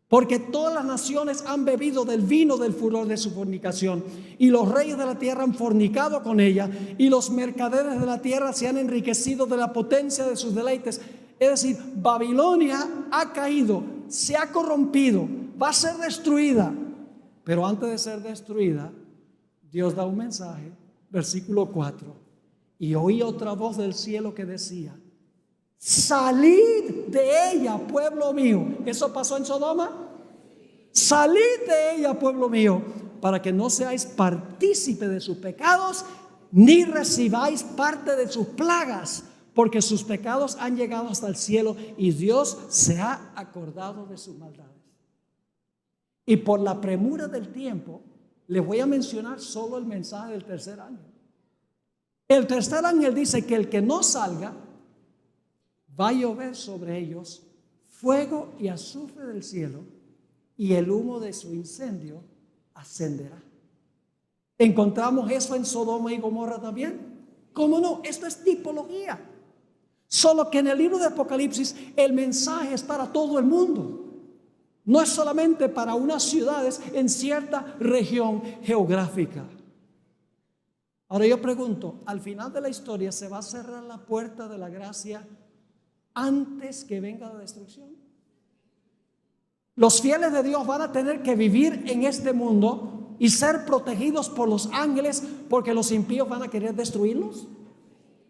Porque todas las naciones han bebido del vino del furor de su fornicación, y los reyes de la tierra han fornicado con ella, y los mercaderes de la tierra se han enriquecido de la potencia de sus deleites. Es decir, Babilonia ha caído, se ha corrompido, va a ser destruida. Pero antes de ser destruida, Dios da un mensaje, versículo 4: y oí otra voz del cielo que decía: salid de ella, pueblo mío. ¿Eso pasó en Sodoma? Salid de ella, pueblo mío, para que no seáis partícipe de sus pecados, ni recibáis parte de sus plagas, porque sus pecados han llegado hasta el cielo, y Dios se ha acordado de sus maldades. Y por la premura del tiempo, les voy a mencionar solo el mensaje del tercer ángel. El tercer ángel dice que el que no salga, va a llover sobre ellos fuego y azufre del cielo, y el humo de su incendio ascenderá. ¿Encontramos eso en Sodoma y Gomorra también? ¿Cómo no? Esto es tipología. Solo que en el libro de Apocalipsis el mensaje es para todo el mundo. No es solamente para unas ciudades en cierta región geográfica. Ahora yo pregunto, ¿al final de la historia se va a cerrar la puerta de la gracia antes que venga la destrucción? Los fieles de Dios van a tener que vivir en este mundo y ser protegidos por los ángeles, porque los impíos van a querer destruirlos.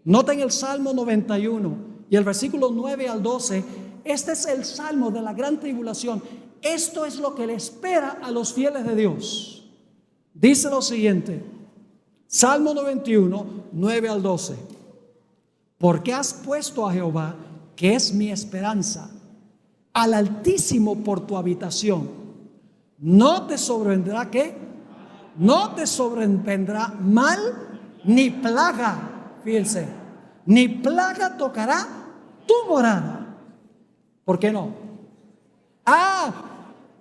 Noten el Salmo 91 y el versículo 9 al 12. Este es el salmo de la gran tribulación. Esto es lo que le espera a los fieles de Dios. Dice lo siguiente: Salmo 91, 9 al 12. Porque has puesto a Jehová, que es mi esperanza, al Altísimo por tu habitación. No te sobrevendrá ¿qué? No te sobrevendrá mal ni plaga. Fíjense, ni plaga tocará tu morada. ¿Por qué no?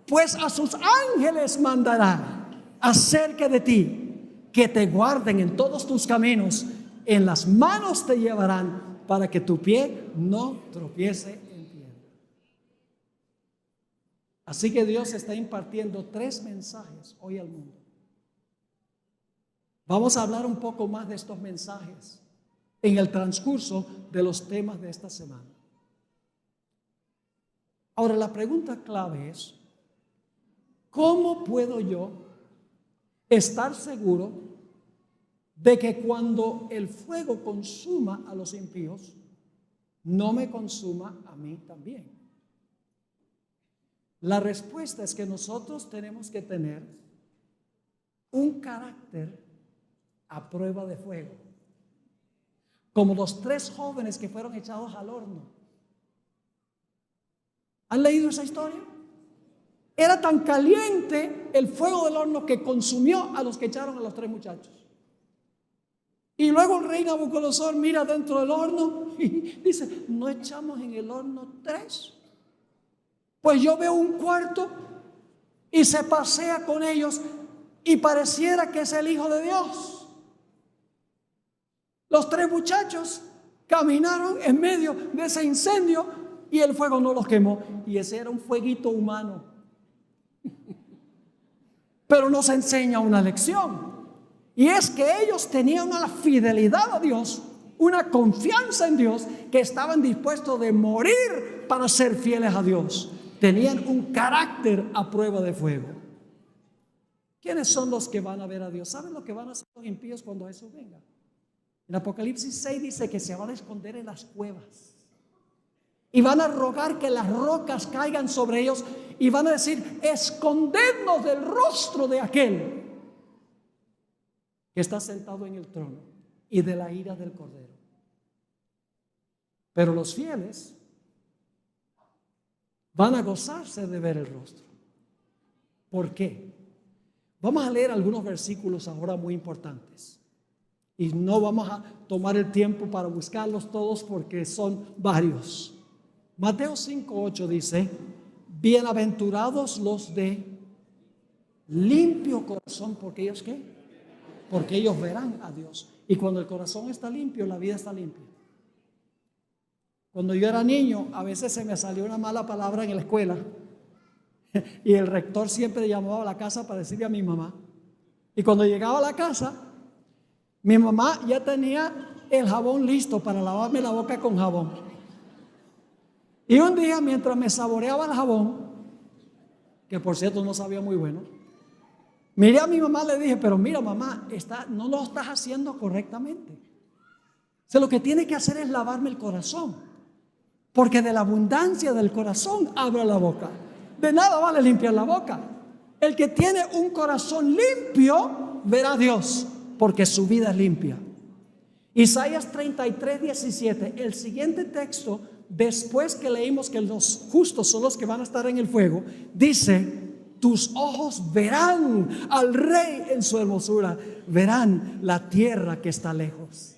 Pues a sus ángeles mandará acerca de ti, que te guarden en todos tus caminos, en las manos te llevarán, para que tu pie no tropiece en piedra. Así que Dios está impartiendo 3 mensajes hoy al mundo. Vamos a hablar un poco más de estos mensajes en el transcurso de los temas de esta semana. Ahora, la pregunta clave es: ¿cómo puedo yo estar seguro de que cuando el fuego consuma a los impíos, no me consuma a mí también? La respuesta es que nosotros tenemos que tener un carácter a prueba de fuego. como los 3 jóvenes que fueron echados al horno. ¿Han leído esa historia? Era tan caliente el fuego del horno que consumió a los que echaron a los 3 muchachos. Y luego el rey Nabucodonosor mira dentro del horno y dice, ¿no echamos en el horno 3? Pues yo veo un cuarto y se pasea con ellos y pareciera que es el Hijo de Dios. Los 3 muchachos caminaron en medio de ese incendio y el fuego no los quemó. Y ese era un fueguito humano. Pero nos enseña una lección. Y es que ellos tenían una fidelidad a Dios, una confianza en Dios, que estaban dispuestos de morir para ser fieles a Dios. Tenían un carácter a prueba de fuego. ¿Quiénes son los que van a ver a Dios? ¿Saben lo que van a hacer los impíos cuando Jesús venga? En Apocalipsis 6 dice que se van a esconder en las cuevas. Y van a rogar que las rocas caigan sobre ellos. Y van a decir, escondednos del rostro de aquel que está sentado en el trono y de la ira del Cordero. Pero los fieles van a gozarse de ver el rostro. ¿Por qué? Vamos a leer algunos versículos ahora muy importantes. Y no vamos a tomar el tiempo para buscarlos todos porque son varios. Mateo 5:8 dice, bienaventurados los de limpio corazón, porque ellos ¿qué? Porque ellos verán a Dios. Y cuando el corazón está limpio, la vida está limpia. Cuando yo era niño, a veces se me salió una mala palabra en la escuela. Y el rector siempre llamaba a la casa para decirle a mi mamá. Y cuando llegaba a la casa, mi mamá ya tenía el jabón listo para lavarme la boca con jabón. Y un día, mientras me saboreaba el jabón, que por cierto no sabía muy bueno, miré a mi mamá, le dije, pero mira mamá, no lo estás haciendo correctamente. O sea, lo que tiene que hacer es lavarme el corazón, porque de la abundancia del corazón habla la boca. De nada vale limpiar la boca. El que tiene un corazón limpio verá a Dios, porque su vida es limpia. Isaías 33:17, el siguiente texto, después que leímos que los justos son los que van a estar en el fuego, dice, tus ojos verán al Rey en su hermosura, verán la tierra que está lejos.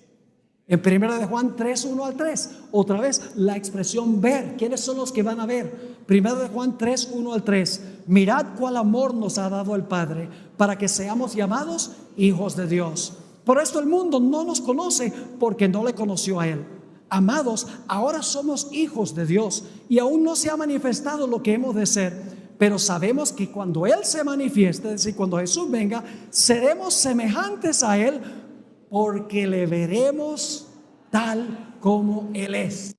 En 1 de Juan 3:1-3, otra vez la expresión ver. ¿Quiénes son los que van a ver? 1 de Juan 3:1-3, mirad cuál amor nos ha dado el Padre para que seamos llamados hijos de Dios. Por esto el mundo no nos conoce porque no le conoció a Él. Amados, ahora somos hijos de Dios y aún no se ha manifestado lo que hemos de ser. Pero sabemos que cuando Él se manifieste, es decir, cuando Jesús venga, seremos semejantes a Él porque le veremos tal como Él es.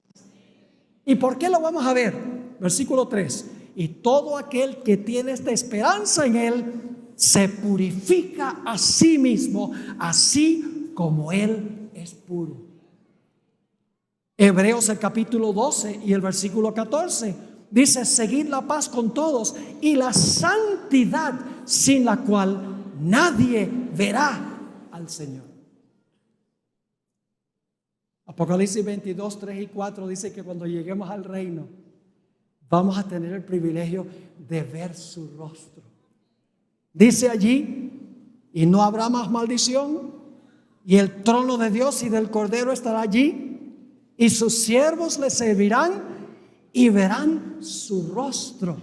¿Y por qué lo vamos a ver? Versículo 3. Y todo aquel que tiene esta esperanza en Él se purifica a sí mismo, así como Él es puro. Hebreos el capítulo 12 y el versículo 14. Dice, seguid la paz con todos y la santidad sin la cual nadie verá al Señor. Apocalipsis 22:3-4 dice que cuando lleguemos al reino vamos a tener el privilegio de ver su rostro. Dice allí, y no habrá más maldición, y el trono de Dios y del Cordero estará allí, y sus siervos le servirán y verán su rostro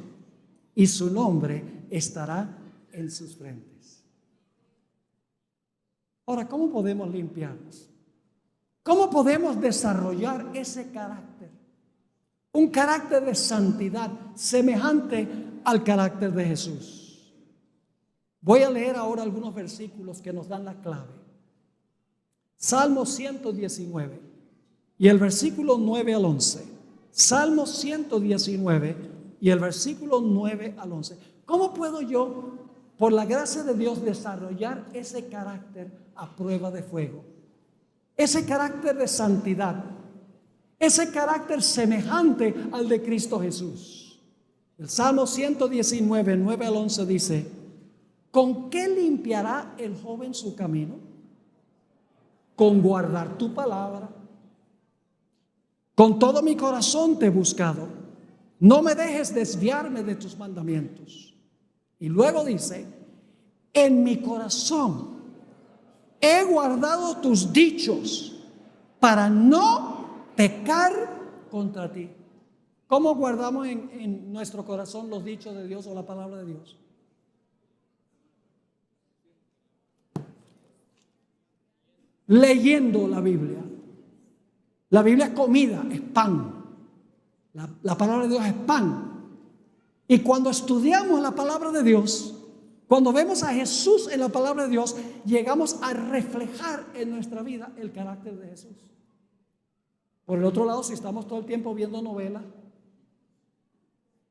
y su nombre estará en sus frentes. Ahora, ¿cómo podemos limpiarnos? ¿Cómo podemos desarrollar ese carácter? Un carácter de santidad semejante al carácter de Jesús. Voy a leer ahora algunos versículos que nos dan la clave. Salmo 119 y el versículo 9-11. Salmo 119 y el versículo 9-11. ¿Cómo puedo yo, por la gracia de Dios, desarrollar ese carácter a prueba de fuego? Ese carácter de santidad, ese carácter semejante al de Cristo Jesús. El Salmo 119, 9-11 dice, ¿con qué limpiará el joven su camino? Con guardar tu palabra. Con todo mi corazón te he buscado. No me dejes desviarme de tus mandamientos. Y luego dice, en mi corazón he guardado tus dichos para no pecar contra ti. ¿Cómo guardamos en nuestro corazón los dichos de Dios o la palabra de Dios? Leyendo la Biblia. La Biblia es comida, es pan. La palabra de Dios es pan. Y cuando estudiamos la palabra de Dios, cuando vemos a Jesús en la palabra de Dios, llegamos a reflejar en nuestra vida el carácter de Jesús. Por el otro lado, si estamos todo el tiempo viendo novelas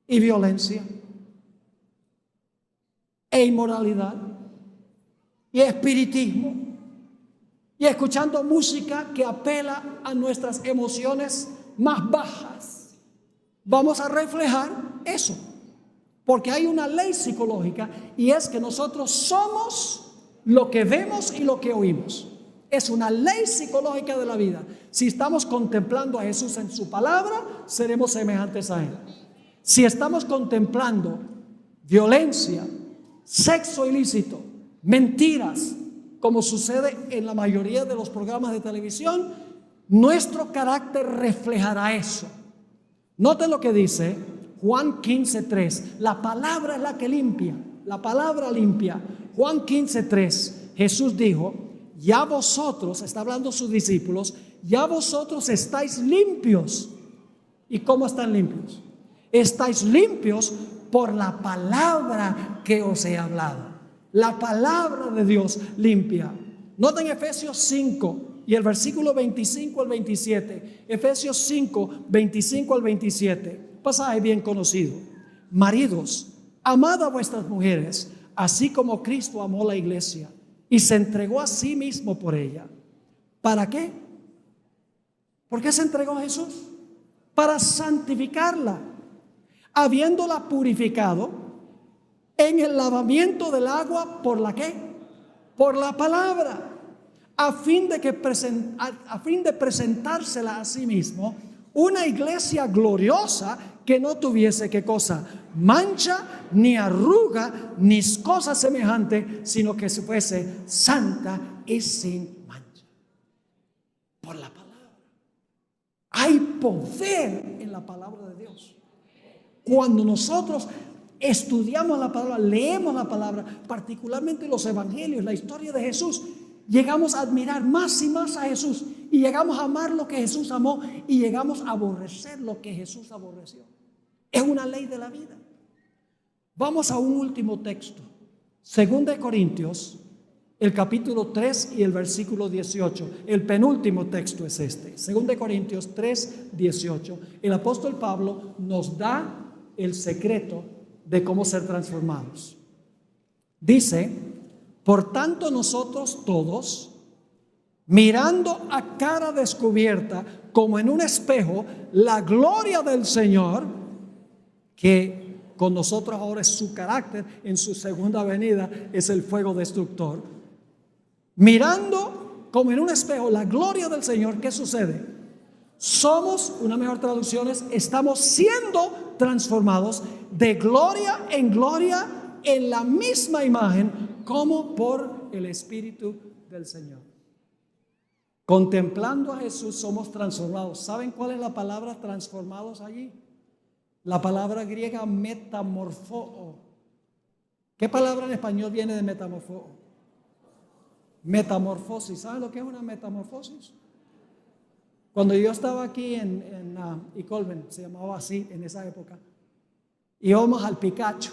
y violencia e inmoralidad y espiritismo y escuchando música que apela a nuestras emociones más bajas, vamos a reflejar eso. Porque hay una ley psicológica y es que nosotros somos lo que vemos y lo que oímos. Es una ley psicológica de la vida. Si estamos contemplando a Jesús en su palabra, seremos semejantes a Él. Si estamos contemplando violencia, sexo ilícito, mentiras, como sucede en la mayoría de los programas de televisión, nuestro carácter reflejará eso. Noten lo que dice Juan 15:3. La palabra es la que limpia. La palabra limpia. Juan 15:3. Jesús dijo, ya vosotros, está hablando sus discípulos, ya vosotros estáis limpios. ¿Y cómo están limpios? Estáis limpios por la palabra que os he hablado. La palabra de Dios limpia. Noten Efesios 5 y el versículo 25 al 27. Efesios 5, 25 al 27. Pasaje bien conocido. Maridos, amad a vuestras mujeres, así como Cristo amó la iglesia y se entregó a sí mismo por ella. ¿Para qué? ¿Por qué se entregó Jesús? Para santificarla, habiéndola purificado en el lavamiento del agua. ¿Por la qué? Por la palabra, a fin de presentársela a sí mismo una iglesia gloriosa que no tuviese ¿qué cosa? Mancha, ni arruga, ni cosa semejante, sino que fuese santa y sin mancha. Por la palabra. Hay poder en la palabra de Dios. Cuando nosotros estudiamos la palabra, leemos la palabra, particularmente los evangelios, la historia de Jesús, llegamos a admirar más y más a Jesús y llegamos a amar lo que Jesús amó y llegamos a aborrecer lo que Jesús aborreció. Es una ley de la vida. Vamos a un último texto, 2 Corintios, el capítulo 3 y el versículo 18. El penúltimo texto es este, 2 Corintios 3, 18. El apóstol Pablo nos da el secreto de cómo ser transformados. Dice, por tanto nosotros todos, mirando a cara descubierta, como en un espejo, la gloria del Señor, que con nosotros ahora es su carácter, en su segunda venida es el fuego destructor. Mirando como en un espejo la gloria del Señor, ¿qué sucede? Somos, una mejor traducción es, estamos siendo transformados de gloria en la misma imagen, como por el Espíritu del Señor. Contemplando a Jesús somos transformados. ¿Saben cuál es la palabra transformados allí? La palabra griega metamorfoo. ¿Qué palabra en español viene de metamorfoo? Metamorfosis. ¿Saben lo que es una metamorfosis? Cuando yo estaba aquí en Icolben, se llamaba así en esa época, íbamos al Picacho,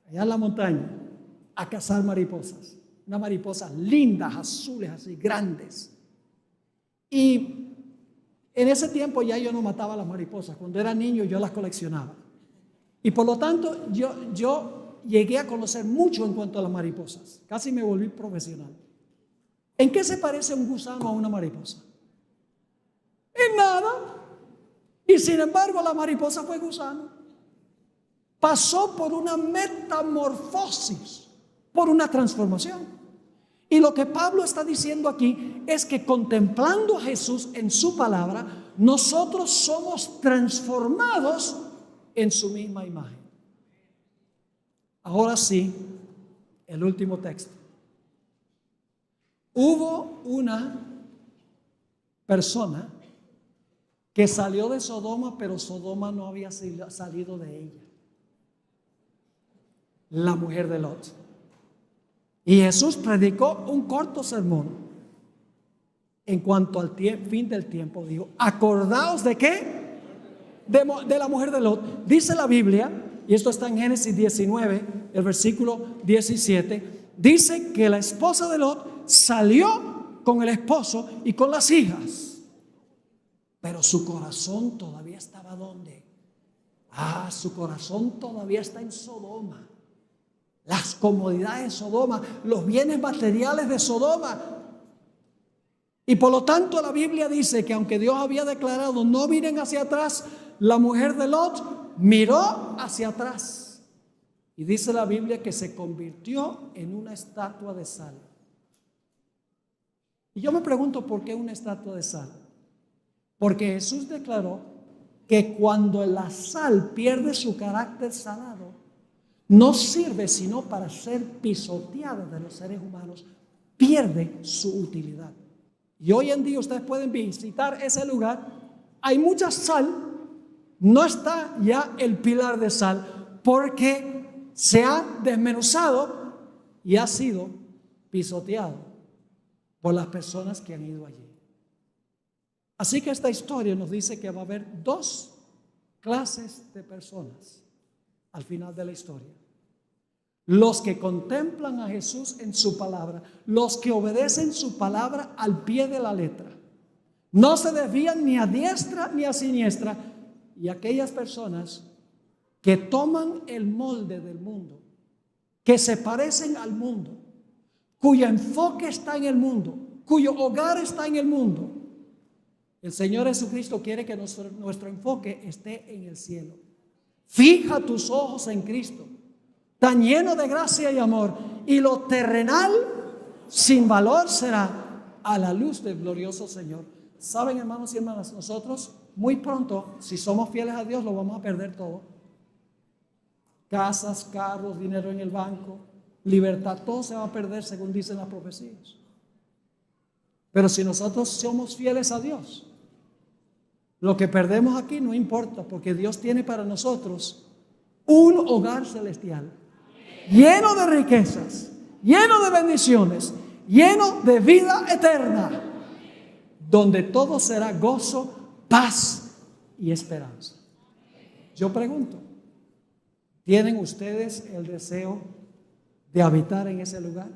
allá en la montaña, a cazar mariposas. Unas mariposas lindas, azules, así, grandes. Y en ese tiempo ya yo no mataba las mariposas. Cuando era niño yo las coleccionaba. Y por lo tanto yo llegué a conocer mucho en cuanto a las mariposas. Casi me volví profesional. ¿En qué se parece un gusano a una mariposa? En nada. Y sin embargo la mariposa fue gusano. Pasó por una metamorfosis, por una transformación. Y lo que Pablo está diciendo aquí es que contemplando a Jesús en su palabra, nosotros somos transformados en su misma imagen. Ahora sí, el último texto. Hubo una persona que salió de Sodoma, pero Sodoma no había salido de ella. La mujer de Lot. Y Jesús predicó un corto sermón en cuanto al fin del tiempo. Dijo, acordaos de qué, de la mujer de Lot. Dice la Biblia, y esto está en Génesis 19, el versículo 17, dice que la esposa de Lot salió con el esposo y con las hijas, pero su corazón todavía estaba ¿dónde? Su corazón todavía está en Sodoma. Las comodidades de Sodoma, los bienes materiales de Sodoma. Y por lo tanto la Biblia dice que aunque Dios había declarado no miren hacia atrás, la mujer de Lot miró hacia atrás. Y dice la Biblia que se convirtió en una estatua de sal. Y yo me pregunto por qué una estatua de sal. Porque Jesús declaró que cuando la sal pierde su carácter salado, no sirve sino para ser pisoteada de los seres humanos, pierde su utilidad. Y hoy en día ustedes pueden visitar ese lugar, hay mucha sal, no está ya el pilar de sal, porque se ha desmenuzado y ha sido pisoteado por las personas que han ido allí. Así que esta historia nos dice que va a haber dos clases de personas al final de la historia. Los que contemplan a Jesús en su palabra, los que obedecen su palabra al pie de la letra, no se desvían ni a diestra ni a siniestra, y aquellas personas que toman el molde del mundo, que se parecen al mundo, cuyo enfoque está en el mundo, cuyo hogar está en el mundo. El Señor Jesucristo quiere que nuestro enfoque esté en el cielo. Fija tus ojos en Cristo, tan lleno de gracia y amor, y lo terrenal sin valor será a la luz del glorioso Señor. Saben, hermanos y hermanas, nosotros muy pronto, si somos fieles a Dios, lo vamos a perder todo. Casas, carros, dinero en el banco, libertad, todo se va a perder según dicen las profecías. Pero si nosotros somos fieles a Dios, lo que perdemos aquí no importa, porque Dios tiene para nosotros un hogar celestial lleno de riquezas, lleno de bendiciones, lleno de vida eterna, donde todo será gozo, paz y esperanza. Yo pregunto, ¿tienen ustedes el deseo de habitar en ese lugar?